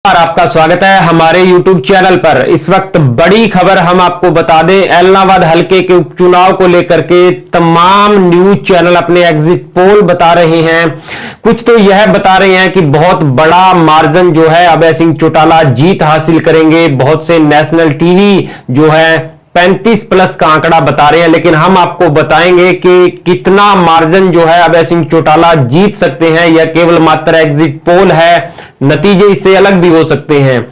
आपका स्वागत है हमारे YouTube चैनल पर। इस वक्त बड़ी खबर हम आपको बता दें, एलनाबाद हलके के उपचुनाव को लेकर के तमाम न्यूज चैनल अपने एग्जिट पोल बता रहे हैं। कुछ तो यह बता रहे हैं कि बहुत बड़ा मार्जिन जो है अभय सिंह चौटाला जीत हासिल करेंगे। बहुत से नेशनल टीवी जो है 35+ का आंकड़ा बता रहे हैं, लेकिन हम आपको बताएंगे कि कितना मार्जिन जो है अभय सिंह चौटाला जीत सकते हैं। यह केवल मात्र एग्जिट पोल है, नतीजे इससे अलग भी हो सकते हैं।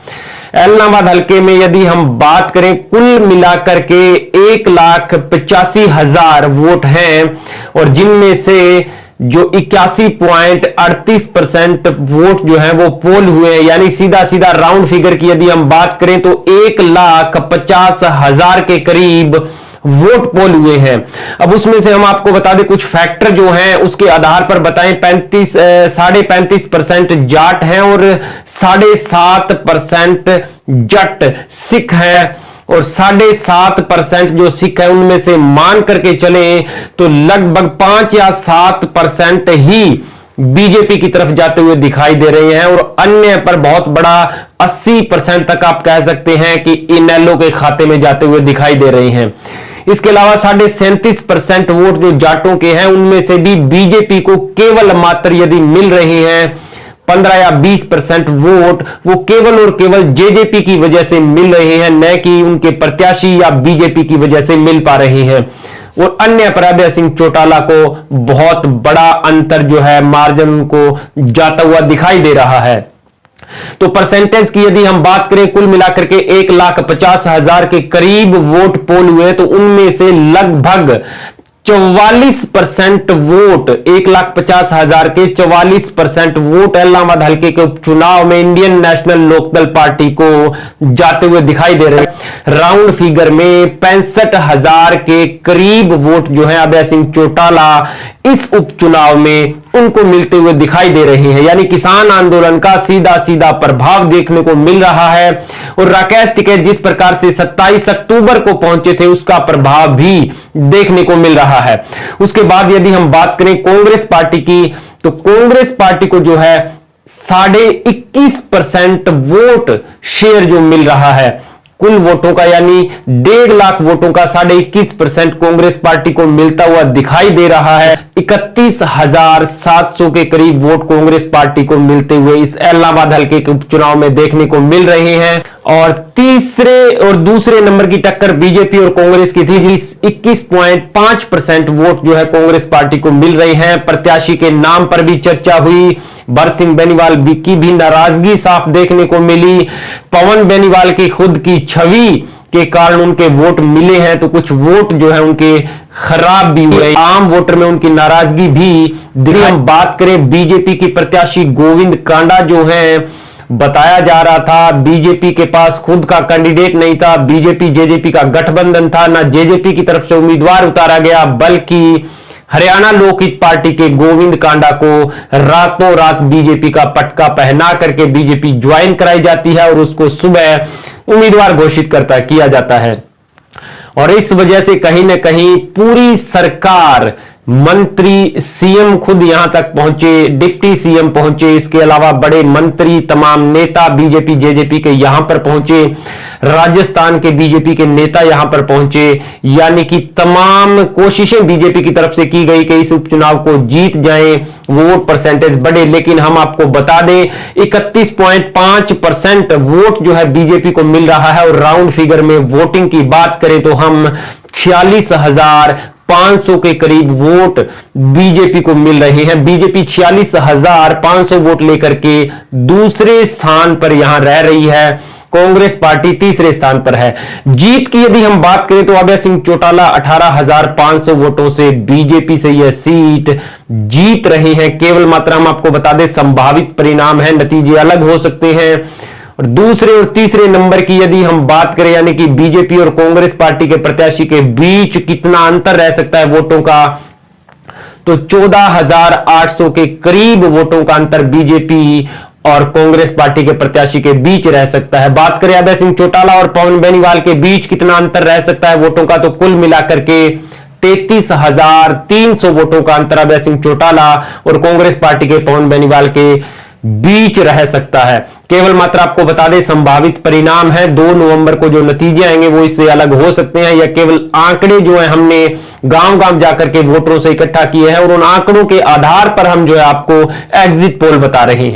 एलनाबाद हलके में यदि हम बात करें, कुल मिलाकर के 1,85,000 वोट हैं और जिनमें से जो 81.38% वोट जो है वो पोल हुए हैं, यानी सीधा सीधा राउंड फिगर की यदि हम बात करें तो 1,50,000 के करीब वोट पोल हुए हैं। अब उसमें से हम आपको बता दें कुछ फैक्टर जो हैं उसके आधार पर बताएं। 35.5% जाट हैं और 7.5% जट सिख है और 7.5% जो सिख है उनमें से मान करके चले तो लगभग 5 या 7% ही बीजेपी की तरफ जाते हुए दिखाई दे रहे हैं और अन्य पर बहुत बड़ा 80% तक आप कह सकते हैं कि इनेलो के खाते में जाते हुए दिखाई दे रहे हैं। इसके अलावा 37.5% वोट जो जाटों के हैं उनमें से भी बीजेपी को केवल मात्र यदि मिल रहे हैं 15 या 20% वोट, वो केवल और केवल जेजेपी की वजह से मिल रहे हैं, न कि उनके प्रत्याशी या बीजेपी की वजह से मिल पा रहे हैं। और अन्य पर अभय सिंह चौटाला को बहुत बड़ा अंतर जो है मार्जिन को जाता हुआ दिखाई दे रहा है। तो परसेंटेज की यदि हम बात करें, कुल मिलाकर के 1,50,000 के करीब वोट पोल हुए तो उनमें से लगभग 44% वोट, 1,50,000 के 44% वोट एलनाबाद हलके के उपचुनाव में इंडियन नेशनल लोकदल पार्टी को जाते हुए दिखाई दे रहे हैं। राउंड फिगर में 65,000 के करीब वोट जो है अभय सिंह चौटाला इस उपचुनाव में उनको मिलते हुए दिखाई दे रहे हैं, यानी किसान आंदोलन का सीधा सीधा प्रभाव देखने को मिल रहा है। और राकेश टिकैत जिस प्रकार से 27 अक्टूबर को पहुंचे थे उसका प्रभाव भी देखने को मिल रहा है। उसके बाद यदि हम बात करें कांग्रेस पार्टी की, तो कांग्रेस पार्टी को जो है 21.5% वोट शेयर जो मिल रहा है कुल वोटों का, यानी 1.5 लाख वोटों का 21.5% कांग्रेस पार्टी को मिलता हुआ दिखाई दे रहा है। 31,700 के करीब वोट कांग्रेस पार्टी को मिलते हुए इस एलनाबाद हलके के उपचुनाव में देखने को मिल रहे हैं। और तीसरे और दूसरे नंबर की टक्कर बीजेपी और कांग्रेस की थी। 21.5% वोट जो है कांग्रेस पार्टी को मिल रहे हैं। प्रत्याशी के नाम पर भी चर्चा हुई। भरत सिंह बेनीवाल की भी नाराजगी साफ देखने को मिली। पवन बेनीवाल की खुद की छवि के कारण उनके वोट मिले हैं, तो कुछ वोट जो है उनके खराब भी हुए। आम वोटर में उनकी नाराजगी भी दिखी। हम बात करें बीजेपी की प्रत्याशी गोविंद कांडा जो है, बताया जा रहा था बीजेपी के पास खुद का कैंडिडेट नहीं था, बीजेपी जेजेपी का गठबंधन था, ना जेजेपी की तरफ से उम्मीदवार उतारा गया, बल्कि हरियाणा लोकहित पार्टी के गोविंद कांडा को रातों रात बीजेपी का पटका पहना करके बीजेपी ज्वाइन कराई जाती है और उसको सुबह उम्मीदवार घोषित किया जाता है। और इस वजह से कहीं ना कहीं पूरी सरकार, मंत्री, सीएम खुद यहां तक पहुंचे, डिप्टी सीएम पहुंचे, इसके अलावा बड़े मंत्री, तमाम नेता बीजेपी जेजेपी के यहां पर पहुंचे, राजस्थान के बीजेपी के नेता यहां पर पहुंचे, यानी कि तमाम कोशिशें बीजेपी की तरफ से की गई कि इस उपचुनाव को जीत जाएं, वोट परसेंटेज बढ़े। लेकिन हम आपको बता दें 31.5% वोट जो है बीजेपी को मिल रहा है। और राउंड फिगर में वोटिंग की बात करें तो हम 46,500 के करीब वोट बीजेपी को मिल रहे हैं। बीजेपी 46,500 वोट लेकर के दूसरे स्थान पर यहां रह रही है, कांग्रेस पार्टी तीसरे स्थान पर है। जीत की यदि हम बात करें तो अभय सिंह चौटाला 18,500 वोटों से बीजेपी से यह सीट जीत रहे हैं। केवल मात्र हम आपको बता दें संभावित परिणाम है, नतीजे अलग हो सकते हैं। और दूसरे और तीसरे नंबर की यदि हम बात करें, यानी कि बीजेपी और कांग्रेस पार्टी के प्रत्याशी के बीच कितना अंतर रह सकता है वोटों का, तो 14,800 के करीब वोटों का अंतर बीजेपी और कांग्रेस पार्टी के प्रत्याशी के बीच रह सकता है। बात करें अभय सिंह चौटाला और पवन बेनीवाल के बीच कितना अंतर रह सकता है वोटों का, तो कुल मिलाकर के 33,300 वोटों का अंतर अभय सिंह चौटाला और कांग्रेस पार्टी के पवन बेनीवाल के बीच रह सकता है। केवल मात्र आपको बता दें, संभावित परिणाम है 2 नवंबर को जो नतीजे आएंगे वो इससे अलग हो सकते हैं, या केवल आंकड़े जो है हमने गांव-गांव जाकर के वोटरों से इकट्ठा किए हैं और उन आंकड़ों के आधार पर हम जो है आपको एग्जिट पोल बता रहे हैं।